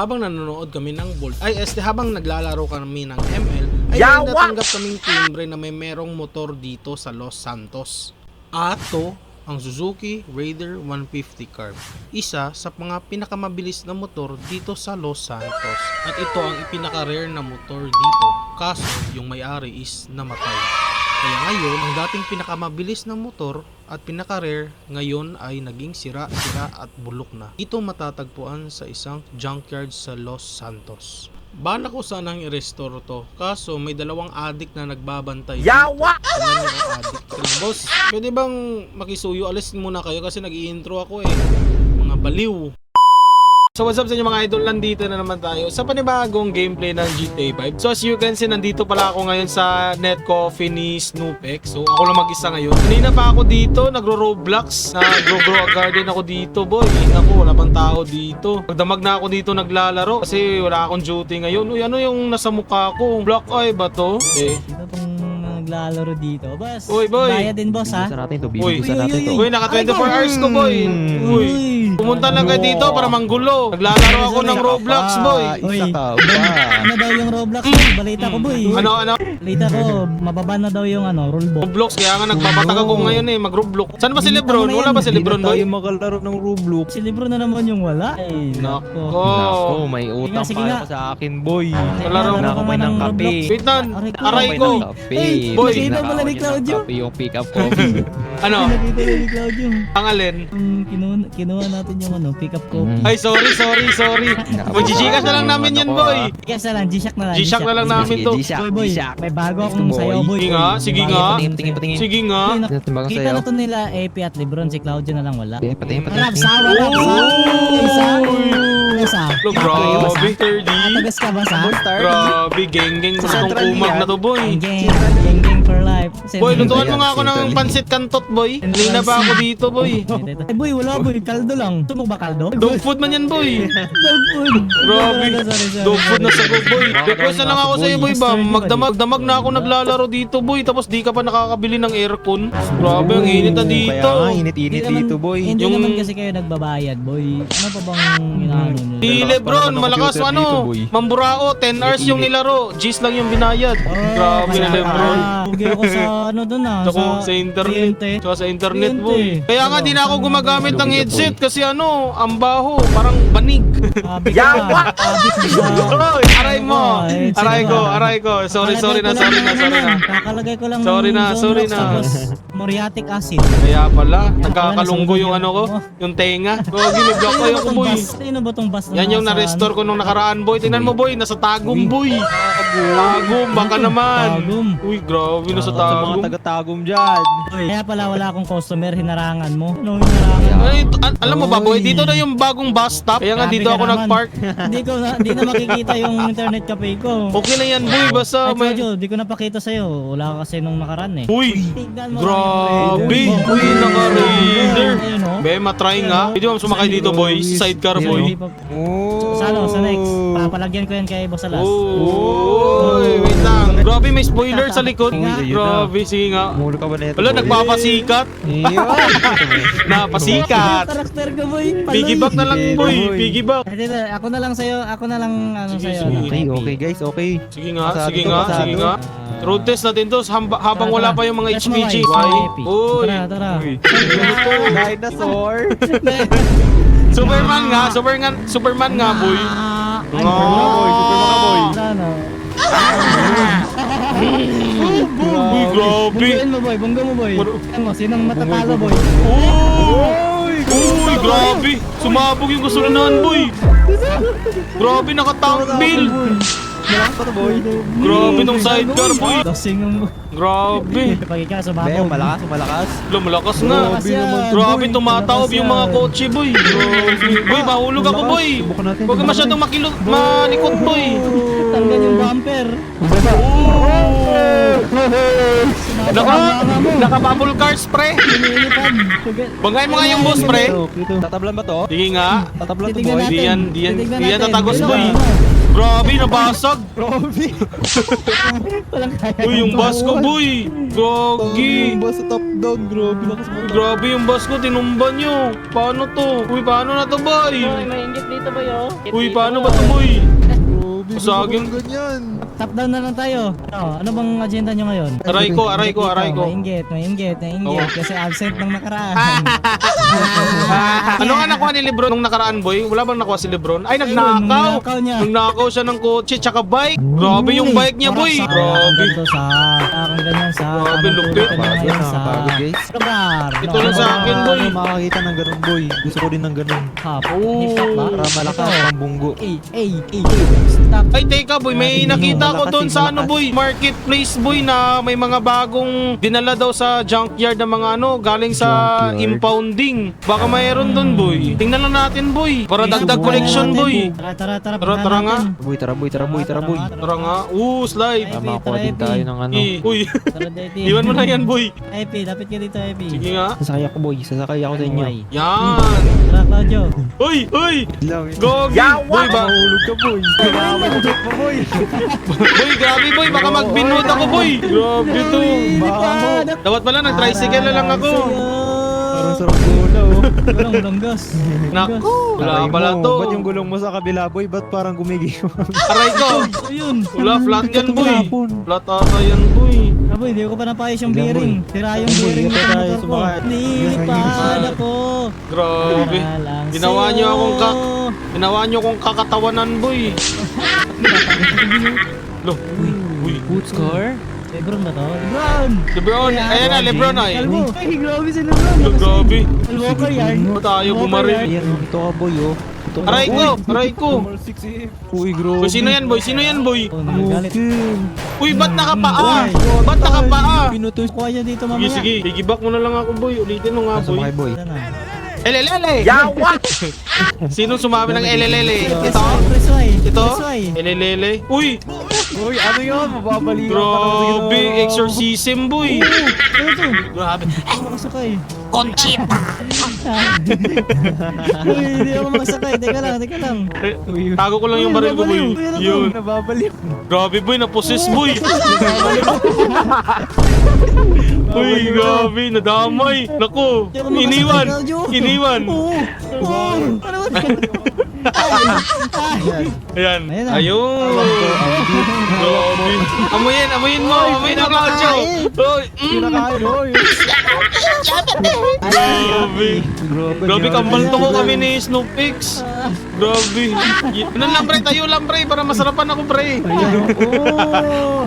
Habang nanonood kami ng Bolt, habang naglalaro kami ng ML, ay may natanggap kaming timbre na may merong motor dito sa Los Santos. Ato, ang Suzuki Raider 150 Carb. Isa sa mga pinakamabilis na motor dito sa Los Santos. At ito ang ipinaka-rare na motor dito. Kaso, yung may-ari is namatay. Kaya ngayon, ang dating pinakamabilis na motor at pinaka-rare ngayon ay naging sira-sira at bulok na. Ito matatagpuan sa isang junkyard sa Los Santos. Bala ko sanang i-restore to, kaso may dalawang addict na nagbabantay. Yawa! Boss, pwede bang makisuyo? Alis muna kayo kasi nag-i-intro ako eh. Mga baliw. So what's up sa inyo mga idol, nandito na naman tayo sa panibagong gameplay ng GTA 5. So as you can see, nandito pala ako ngayon sa net coffee ni Snoopek. So ako lang mag-isa ngayon. Kanina pa ako dito, nagro-Roblox, nagro-grow a garden ako dito boy. Naku, wala pang tao dito. Pagdamag na ako dito naglalaro kasi wala akong duty ngayon. Uy, ano yung nasa mukha ko? Black eye ba to? Eh. Ito tong naglalaro dito, boss. Uy, boy. Bayad din, boss, ha? Uy, natin to. Uy, naka 24 hours ko boy. Uy. Pumunta lang kayo dito para manggulo. Naglalaro ako ng Roblox, boy. Uy, ano daw yung Roblox? Balita ko, boy. Ano? Balita ko, mababa na daw yung rulebook. Roblox, kaya nga nagbabatag ako ngayon eh, mag-Roblox. Saan ba si Lebron? Wala ba si Lebron, boy? makalaro ng Roblox. Si Libro na naman yung wala. Ay, Nako. Nako, may utang Sige pa nga. ako sa akin, boy. Laro na ako ng kape. Wait na, aray Ako ko. ng kape. Boy. Nakita pala ni Claudio. Kape yung pick up coffee. Ano? Nakita na ni Claudio. Ang alin? Kinuha natin yung pick up ko. Ay, sorry. Mag-GCash na lang namin yan, boy. Yes na lang, G-Shock na lang. G-Shock na lang namin to. Boy, may bago akong sayo, boy. Sige nga. Patingin. Sige nga. Timbangan Kita sa'yo. na to nila, AP at Lebron, si Claudio na lang wala. Patingin. Rapsa. Look, grabe, 30. Atagas ka ba sa? Grabe, geng-geng. Gustong kumag na to, boy. Geng for life. Boy, lutuan mo nga ako ng pansit kantot, boy. Hindi na ba ako dito, boy? Eh boy, wala boy, kaldo lang. Gusto mo ba kaldo? Dog food man yan, boy. Dog food. Grabe. Sorry. Dog food na sago, boy. Request na lang ako sa'yo, boy, ba? Magdamag na ako naglalaro dito, boy. Tapos di ka pa nakakabili ng aircon. Grabe, ang init na dito. Kaya nga, init-init dito, boy. Hindi Yung- naman kasi kayo nagbabayad, boy. Ano pa bang inaano nyo? Di Lebron, malakas computer ano. dito, boy. Mamburao, 10 hours yung nilaro. G's lang yung binayad. Grabe na Lebron. Pugi ako sa ano dun Ako sa internet. Kliente. Tsaka sa internet, Kliente. boy. Kaya nga di na ako gumagamit ng headset kasi ano, ang baho, parang banig. Abit ka. Abit ka sa... Oy, aray mo. Aray ko. Sorry na. Kakalagay ko lang Sorry ng na, Zone sorry Rocks, na. tapos muriatic acid. Kaya pala, nagkakalunggo yung ano ko, yung tenga. Gogi, may block kayo ko, boy. Sino ba tong bus? Yan yung na-restore ko nung nakaraan, boy. Tingnan mo, boy, nasa Tagum, boy. Tagum, baka naman. Tagum. Uy, grabe, nasa Sa mga Tagum. taga-tagum dyan. Kaya pala wala akong customer, hinarangan mo. No, hinarangan mo. Ay, alam mo ba, boy, dito na yung bagong bus stop. Kaya nga Grabe dito ka ako naman. nag-park. Hindi na makikita yung internet cafe ko. Okay na yan, boy, basta Ay, may... Claudio, di ko napakita sa'yo. Wala ka kasi nung nakaraan eh. Uy, Tignan mo grabe. lang yung Uy, Raider. naka-Raider. Ayun, oh. Be, matry nga. Pwede mo sumakay dito, boy. Sidecar, boy. Oh. Sa next, papalagyan ko yan kay Boss Alas. Uy, wait lang. Grabe, may spoiler sa likod. Sige nga. Grabe, sige nga. Mulo ka ba neto? Wala, nagpapasikat. Napasikat. Karakter ko, boy. Piggyback na lang, boy. boy. Piggyback. Ako na lang sa'yo. Ako na lang Sige, sa'yo. sige. Okay guys, okay. Sige nga, Pasado sige to, nga, pasado. sige nga. Road test natin to habang wala pa yung mga Test mo, HPG. guys. Why? Epic. Uy. Tara. Uy. Ano to? Dinosaur. Superman nga, boy. Ay, boy, Superman ka, boy. Ano? Uy, grabe. Bungguin mo, boy. Bunggo mo, boy. Ano mo, sinong matatalo, boy? Uy, grabe. Sumabog yung kasulanahan, boy. Grabe, naka-tank bill. Malakas pa to, boy. Grabe nung sidecar, boy. Dosing mo. Grabe. Pag ikaw Be, sumabog. malakas. Malakas nga. Malakas yan. Grabe, Boy, tumataob malakas yung yan. mga kotse, boy. Grabe. Boy, mahulog ako, boy. Subukan natin. Huwag ka masyadong malikot, boy. Tanggal yung bumper. Naka-bubble cars, pre. Lumilipad. Bangay mo nga yung boss, pre. Tatablan ba to? Sige nga. Tatablan to, Titignan boy. natin. Di yan Titignan tatagos, natin. boy. Grabe, nabasag. Grabe. Walang kaya. Uy, yung bus ko, boy. Gogi. Tumba sa top dog. Grabe lakas mo. Grabe yung bus ko, tinumba nyo. Paano to? Uy, paano na to, boy? Boy, may inggit dito ba yo? Uy, paano ba to, boy? Grabe. Pasagin. Ganyan. Top down na lang tayo. Ano bang agenda nyo ngayon? Aray ko. May inggit. Oo. Kasi absent ng nakaraan. Ano nga nakuha ni Lebron nung nakaraan, boy? Wala bang nakuha si Lebron? Ay, nagnakaw. Nagnakaw niya. Nagnakaw siya ng kotse tsaka bike. Grabe yung bike niya, boy. Grabe. Akong ganyan sa... Grabe, lupit. Nakakapagod, guys. lugar. Ito lang sa akin, boy. Ano makakita ng ganun, boy? Gusto ko din ng ganun. Hop. Oo. Hip hop ba? Para malakas ang bunggo. Ay. Stop. Ay, teka, boy. May nakita ko Malakas doon eh, sa ano, malakas. boy. Marketplace, boy, na may mga bagong dinala daw sa junkyard na mga ano, galing sa Junkyard. impounding. Baka mayroon doon, boy. Tingnan lang natin, boy. Para dagdag collection, boy. Tara. Tara nga. Boy, tara boy. Tara nga. Slide. Ay, Makakuha din tayo ng ano. Uy, Tara dito. iwan mo na yan, boy. Epi, dapat ka dito, Epi. Sige nga. Sasakay ako, boy. Sasakay ako sa inyo. Yan. Tara, Claudio. Uy! Lang. Gogi! Boy, ba? Mahulog ka, boy. Mahulog ka, boy. Boy, grabe, boy. Baka magbinod ako, boy. Grabe to. Dapat pala, nag-tricycle na lang ako. Parang sarap gula, oh. Walang gas. Naku, wala Aray pala mo, to. Ba't yung gulong mo sa kabila, boy? Ba't parang gumigil? Aray ko. Ayun. Wala, flat yan, boy. Tinapon. Flat ata yan, boy. Aboy, hindi ko pa napayos yung Ilan, bearing. Tira yung Boy, bearing ito ng tayo motor ko. sumakay. Nilipad ako. Grabe. Walang Ginawa niyo sayo. akong Ginawa niyo akong kakatawanan, boy. Lo, uy. Boots car? Lebron ba to? Lebron! Lebron, ayan na, Lebron ay. Kalbo! Ay, grabe si Lebron! Grabe. Walker yan! Ba't tayo bumaril? Ayan, ito ka, boy, oh. Ito ka. Aray ko. Uy, grabe. Boy, sino yan, boy? Sino yan, boy? Oh, nagagalit. Uy, ba't nakapaa? Ba't nakapaa? Pinutos. Kuha niya dito Sige, mamaya. sige. Piggyback mo na lang ako, boy. Ulitin mo nga, Sumakay, boy. boy. Tara na. Elelele! Yawa! Sino sumabi ng elelele? Ito? Presway! Ito? Presway! Elelele? Uy! Uy, ano yun? Mababalikan Grabe! Exorcism, boy! Ano to? Grabe. Makasakay. Conchita! Uy, hindi ako makasakay. Teka lang. Tago ko lang yung baril ko, boy. Yun. Nababaliw. Grabe, boy. Naposes, boy. Uy, grabe. Nadamay. Naku. Iniwan. Oo! Ano ba? Ayan. Ayan na. Ayun. Grabe. Amoyin mo. Amoyin na, Claudio. Uy. Kinakain, oy. Grabe. Grabe, kambal to ko kami ni Snoop Pix. Grabe. Ano lang, pre? Tayo lang, pre. Para masarapan ako, pre. Oh.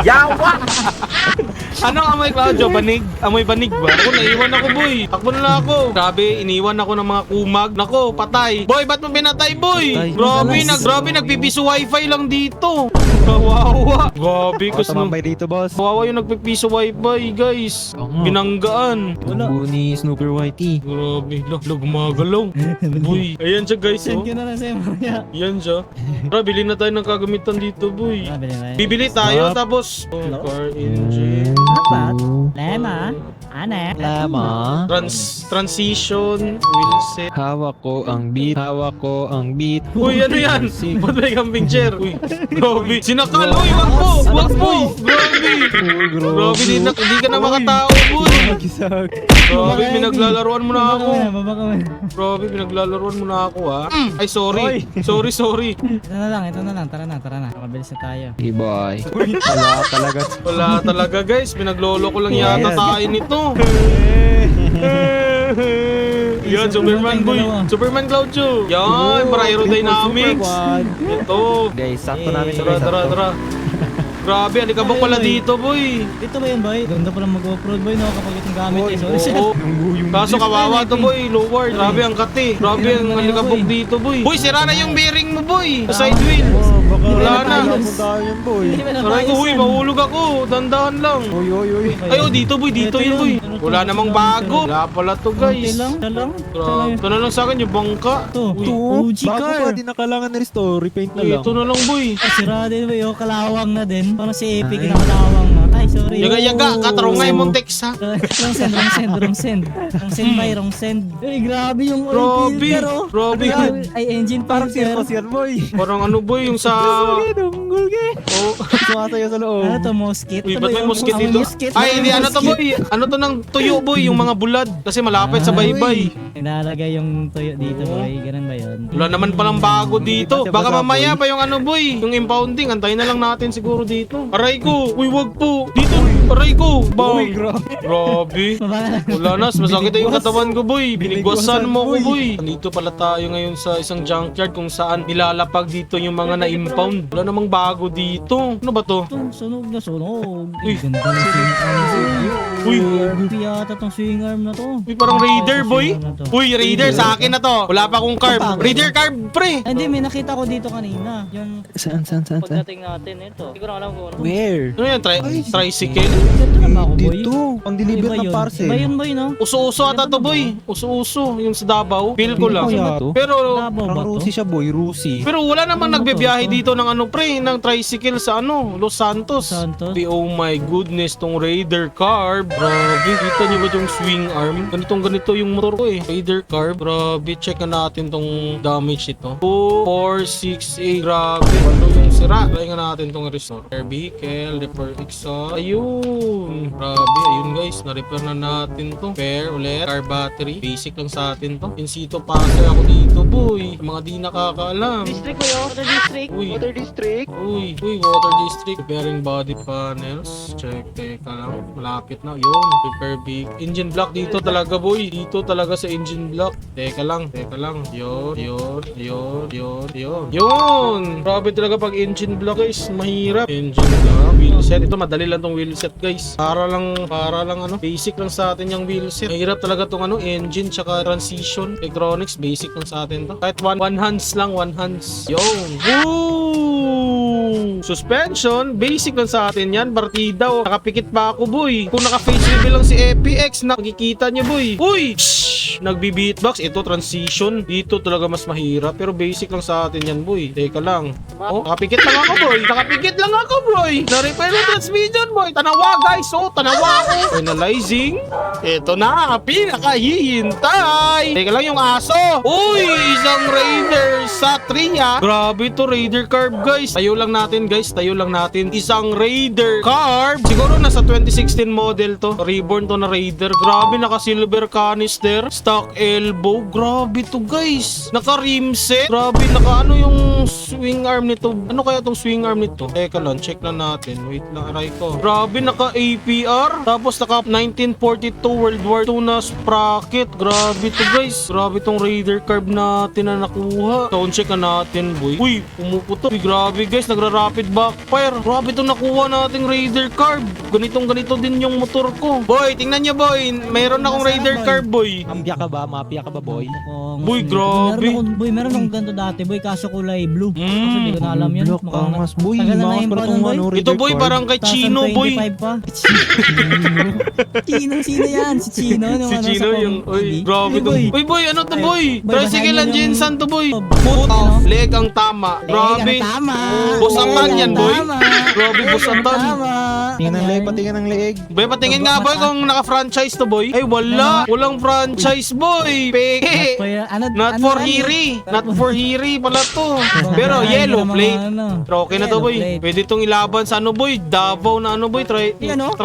Yawa! Anong amoy, Claudio? Banig? Amoy banig ba? Ako, naiwan ako, boy. Takbo na lang ako. Grabe, iniwan ako ng mga kumag. Nako, patay. Boy, ba't mo pinatay, boy? Patay. Grabe, nagpipiso wifi lang dito. Kawawa. Grabe, Basta mambay dito, boss. kawawa yung nagpipiso wifi, guys. Oo nga. Binanggaan. Tumbo ni Snooper Whitey. Grabe, gumagalaw. Boy, ayan siya, guys, oh. Send ko na lang sa'yo mamaya. Yan siya. Tara, bilhin na tayo ng kagamitan dito, boy. Bili na yun. Bibili tayo, tapos car engine, Apat. Lema. Ane. Lama. transition, wheel set. Hawak ko ang beat. Uy, ano yan? Ba't may camping chair? Uy, grabe. Sinakal, uy, wag po. Grabe. Grabe, hindi ka na makatao, boy. Gisag. Grabe, pinaglalaruan mo na ako. Baba ka muna. Grabe, pinaglalaruan mo na ako, ha? Ay, sorry. Sorry. Ito na lang. Tara na. Makabilis na tayo. Hey, boy. Wala talaga. Wala talaga, guys. Pinaglolo ko lang yata tayo nito. Yan, Superman, boy. Superman Claudio. Yan, para aerodynamics. Ito. Guys, sakto namin ito. Tara. Grabe, alikabok pala dito, boy. Ito ba yun, boy? Ganda pala mag-off-road, boy, no? Kapag itong gamit eh. Sorry, Oo. Kaso kawawa to, boy. Lower. Grabe ang kati. Grabe ang alikabok dito, boy. Boy, sira na yung bearing mo, boy. Sa side wheel. Wala na. Yan, boy. Hindi ba Aray ko, huy, mahulog ako. Dandahan lang. Uy. Ay, dito, boy. Dito yun, boy. Wala namang bago. Wala pala to, guys. Ito lang. Grabe. Ito na lang sa akin, yung bangka. Ito. Uy, OG Bago car. pa, di na kailangan na restore. Repaint na lang. ito na lang, boy. Sira din, boy. Oh, kalawang na din. Parang si Epic nakalawang na. Ay, sorry. Yaga, katarungay mong text, ha? Wrong send. Wrong send. Ay, grabe yung oil Grabe. filter, oh. Grabe. Ay, engine Parang parang circus yan, boy. Parang ano boy, yung sa... Dunggulge. Oh. Sumasayo sa loob. Ano to, mosquito? Uy, ba't may mosquito Ang dito? mosquito, Ay, hindi, ano to mosquito. boy? Ano to ng tuyo boy, yung mga bulad. Kasi malapit sa baybay. Inalagay yung tuyo dito, boy. Ganun ba yun? Wala naman palang bago dito. Basta Baka basa, mamaya boy. pa yung ano boy, yung impounding. Antayin na lang natin siguro dito. Aray ko, uy wag po. Dito, aray ko. Uy, Bang. grabe. Grabe. Mabaka Wala na, masakit na yung Binigwas. katawan ko boy. Binigwasan mo ko boy. boy. Nandito pala tayo ngayon sa isang junkyard kung saan nilalapag dito yung mga na-impound. Wala namang bago dito. Ano ba to? Itong sunog na sunog. Uy. Ganda ng swing arm. Uy. Grabe yata tong swing arm na to. Uy, parang raider boy. Swing arm na to. Uy, raider sa akin na to. Wala pa akong carb. Raider carb pre. Ay, hindi, may nakita ko dito kanina. Yung Saan? pagdating natin ito. Hindi ko na alam kung ano. Where? Ano yan? Tricycle? Ganda na ba ako, boy? Dito. Pang deliver Iba ng yun. parcel. Iba yun, boy, no? Uso-uso ata to boy. Uso-uso. Yung sa Davao. Feel ko lang. Kaya to? Pero Davao ba Parang to? Rusi siya, boy. Rusi. pero wala namang nagbibiyahe dito ng ano pre, ng tricycle sa ano, Los Santos. Santos? Oh my goodness, tong Raider Carb. Grabe, kita niyo ba yung swing arm? Ganito yung motor ko eh. Raider Carb. Grabe, check na natin tong damage nito. 2, 4, 6, 8. Grabe, ano yung sira? Try nga natin tong restore. Air vehicle, repair exhaust. Ayun. Grabe, ayun guys, na-repair na natin to. Repair ulit. Car battery. Basic lang sa atin to. Insito passer ako dito, boy. Mga di nakakaalam. District ko yun. Water district. Uy. Water District. Uy, water district. Repairing body panels. Check, teka lang. Malapit na. Yun, repair big. Engine block dito talaga, boy. Dito talaga sa engine block. Teka lang. Yun. Yun! Grabe talaga pag engine block, guys. Mahirap. Engine block. Wheel set. Ito, madali lang tong wheel set, guys. Para lang ano. Basic lang sa atin yung wheel set. Mahirap talaga tong ano, engine tsaka transition. Electronics, basic lang sa atin to. Kahit one hands lang, one hands. Yun. Woo! Suspension, basic lang sa atin yan. Partida, oh. Nakapikit pa ako, boy. Kung naka-face reveal lang si FPX, nakikita niyo, boy. Uy! Shhh! Nagbi-beatbox. Ito, transition. Dito talaga mas mahirap. Pero basic lang sa atin yan, boy. Teka lang. Oh, nakapikit lang ako, boy. Na-repair yung transmission, boy. Tanawa, guys. Oh, tanawa ako. Finalizing. Ito na, pinakahihintay. Teka lang yung aso. Uy, isang Raider sa Tria. Grabe to, Raider Carb, guys. Tayo lang natin, guys. Isang Raider Carb. Siguro nasa 2016 model to. Reborn to na Raider. Grabe, naka-silver canister. Stock elbow. Grabe to, guys. Naka-rim set. Grabe, naka-ano yung swing arm nito. Ano kaya tong swing arm nito? Teka lang, check lang natin. Wait lang, aray ko. Grabe, naka-APR. Tapos naka 1942 World War II na sprocket. Grabe to, guys. Grabe tong Raider Carb natin na nakuha. Sound check na natin, boy. Uy, pumuputo. Uy, grabe, guys. Nagra-rapid backfire. Grabe to nakuha nating Raider Carb. Ganito din yung motor ko. Boy, tingnan nyo, boy. Mayroon akong Raider Carb, boy. Mapia ka ba? Mapia ka ba, boy? Boy, grabe. Meron akong ganito dati, boy. Kaso kulay blue. Kaso hindi ko na alam yan. Block, Mukhang angas, boy. tagal na Angas yung pala pa tong nun, boy. ano, Ito, Raider boy, Carb. parang kay Chino, boy. 2025 pa. Sino yan? Si Chino. Si Chino yung, uy, grabe to. Boy. Uy, boy, ano to, Ay, boy? boy, Tricycle basahin ang mo yung- Jensen to, boy. Oh, Foot ano? off, leg ang tama. Grabe. Tama. Busangan yan, boy. Tama. Grabe, busangan. Tama. Tingnan ng leeg, patingin ng leeg. Boy, patingin nga, boy, kung naka-franchise to, boy. Ay, wala. Walang franchise, boy. Peke. Not for Hiri. Not for Hiri pala to. Pero yellow plate. Pero okay na to, boy. Pwede tong ilaban sa ano, boy. Davao na ano, boy. Try.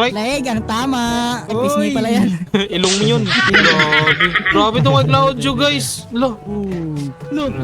Leg, ano tama. Pisngi pala yan. Ilong mo yun. Grabe. Grabe tong kay Claudio, guys. Lo.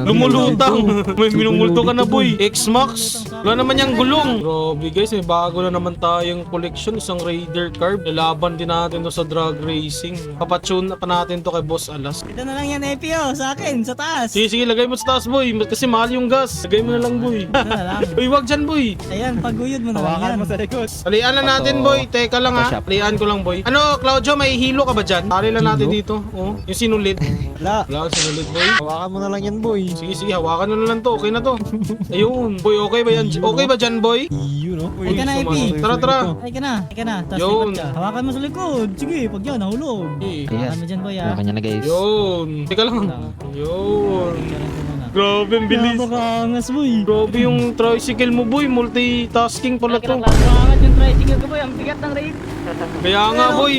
Lumulutang. May minumulto ka na, boy. X-Max. Wala naman yung gulong. Grabe, guys. May bago na naman tayong collection. Isang Raider Carb. Lalaban din natin to sa drag racing. Papatune pa natin to kay Boss Alas. Ito na lang yan, Epio. Sa akin, sa taas. Sige, lagay mo sa taas, boy. Kasi mahal yung gas. Lagay mo na lang, boy. Ito na lang. Uy, wag dyan, boy. Ayan, paguyod mo na lang yan. Hawakan mo sa likod. Palian na natin, boy. Teka lang, ha. Palian ko lang, boy. Ano, Claudio, may hilo ka ba dyan? Pali lang natin dito. Oh, yung sinulid. Wala. Wala kang sinulid, boy. Hawakan mo na lang yan, boy. Sige, hawakan mo na lang to. Okay na to. Ayun. Boy, okay ba yan? Okay ba dyan, boy? Iyo, no? Ay ka na, Epi. Tara. Ay ka na. Tapos Yun. likod ka. Hawakan mo sa likod. Sige, pag yan, nahulog. Eh, Hawakan mo dyan, boy, ha. Kanya na, guys. Yun. Teka lang. Yun. Grabe, ang bilis. Napakaangas, boy. Grabe yung tricycle mo, boy. Multitasking pala to. Angat yung tricycle ko, boy. Ang bigat ng rate. Kaya nga, boy.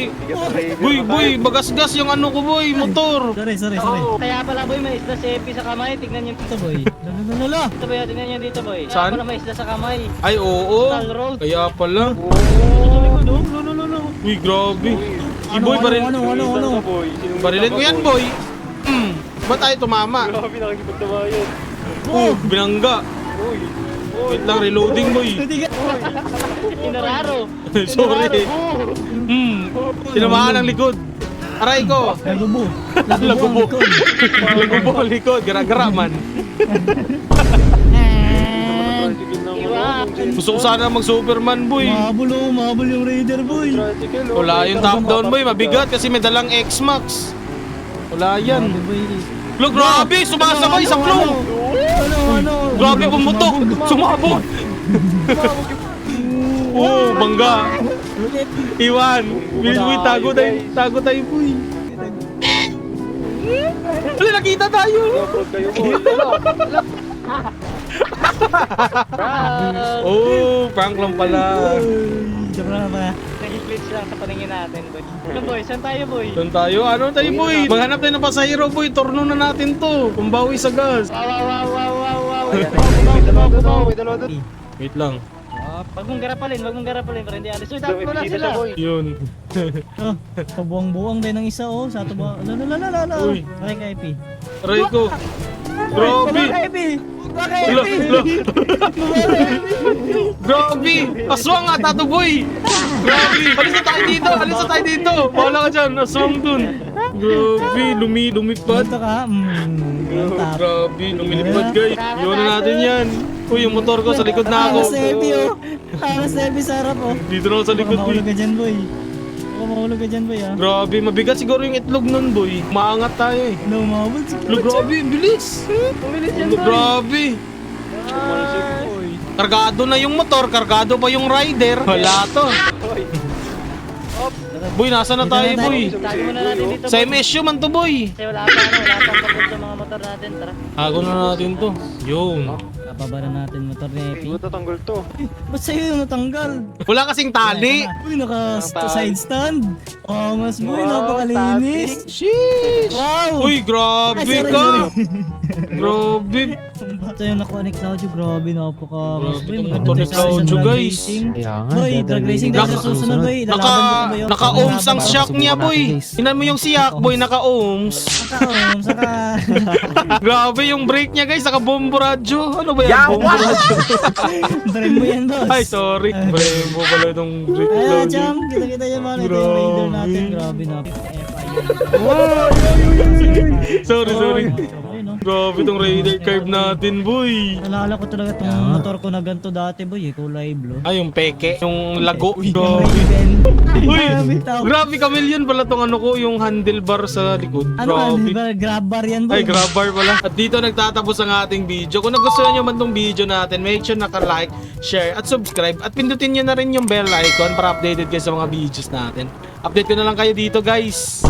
Boy, bagasgas yung ano ko, boy, motor. Sorry. Kaya pala boy, may isda si Epi sa kamay. Tignan niyo Ito boy. Lolo. dito boy, tignan niyo dito boy. Kaya Saan? pala may isda sa kamay. Ay, oo. Total road. Kaya pala. Sa likod oh. Lolo. Uy, grabe. Boy, Ano? barilin mo yan, boy. Ba't tayo tumama? Grabe, nakikipagtabayan. Binangga. Wait lang, reloading, boy. Hindi ka. Inararo. Sorry. Tinamaan ang likod. Aray ko. Lagubo. Lagubo. Lagubo ang likod. Gara-gara man. Iwa. Gusto ko sana mag-Superman, boy. Mahabol yung Raider boy. Wala yung top down, boy. Mabigat kasi may dalang X-Max. Wala yan. Lo, grabe! Sumasabay sa flow! Ano? Grabe, pumutok! Sumabog! Oh, bangga! Iwan! Uy, tago tayo, boy! Wala, nakita tayo! Oh, prank lang pala. Joke lang ba? Nag-glitch lang sa paningin natin boy. Ano boy, saan tayo boy? Doon tayo? Ano tayo, boy? Maghanap tayo ng pasahero, boy. Torno na natin to. Pambawi sa gas. Wow. Wait lang. Wag mong garapalin para hindi alis. Uy, tapos wala sila. Yun. Oh, kabuang-buang din ng isa oh. Sa ito ba? Lala. Uy. Aray ka, Epi. Aray ko. Grabe. Epi! Lo. Grabe. Aswang nga, tato, boy. Grabe. Alis na tayo dito. Bahala ka dyan. Aswang dun. Grabe. Lumipad. Ito ka? Tap. Grabe. Lumilipad, guys. Iwan na natin yan. Uy, yung motor ko sa likod na ako. Aras na Epi oh. Aras na Epi sa harap oh. Dito na ako sa Baka likod, boy. mahulog ka dyan boy. Baka mahulog ka dyan boy ah. Grabe, mabigat siguro yung itlog nun, boy. Maangat tayo eh. No, mahulog si Lo, grabe, bilis. Pumilis yan Lo, boy. grabe. Kargado na yung motor, kargado pa yung rider. Wala to. Boy, nasa na tayo, boy? Tago muna natin dito Sa boy. MSU man to, boy. Kasi wala pang pagod sa mga motor natin. Tara. Hago na natin to. Yun. Kapabara natin motor ni Epi. Buta tanggol to. Ba't sa'yo yung natanggal? Wala kasing tali. Uy, naka-side stand. Oh, mas boy, napakalinis. Sheesh. Wow! Uy, grabe Ay, sorry, ka. sorry. Grabe. Ito yung nakuha ni Claudio, grabe, napaka... Grabe Boy, itong maganda motor ni sa isang Claudio, drag guys. racing. Kaya nga. Boy, drag racing tayo sa susunod, boy. Lalaban ko ba yun? Naka-ohms ang shock niya, boy. Tingnan mo yung siyak, boy, naka-ohms. Naka-ohms, saka... Grabe yung brake niya, guys. Naka-bombo radyo. Ano ba yan? Bombo radyo. Brand mo yan, boss. Ay, sorry. Bombo pala itong brake. Ayan, Claudio. Cham. Kita-kita yung mga ito yung raider natin. Grabe na. Sorry. Ayun, no? Grabe itong Raider curve natin, boy. Nalala ko talaga itong motor ko na ganito dati, boy. Kulay blue. Ay, yung peke. Yung lago. Yung Grabe. Raven. Uy, Bitaw. grabe kamilyon pala tong ano ko, yung handlebar sa likod. Ano ka, Grabe. di ba? Grab bar yan, boy. Ay, grab bar pala. At dito nagtatapos ang ating video. Kung nagustuhan nyo man tong video natin, make sure naka-like, share, at subscribe. At pindutin nyo na rin yung bell icon para updated kayo sa mga videos natin. Update ko na lang kayo dito, guys.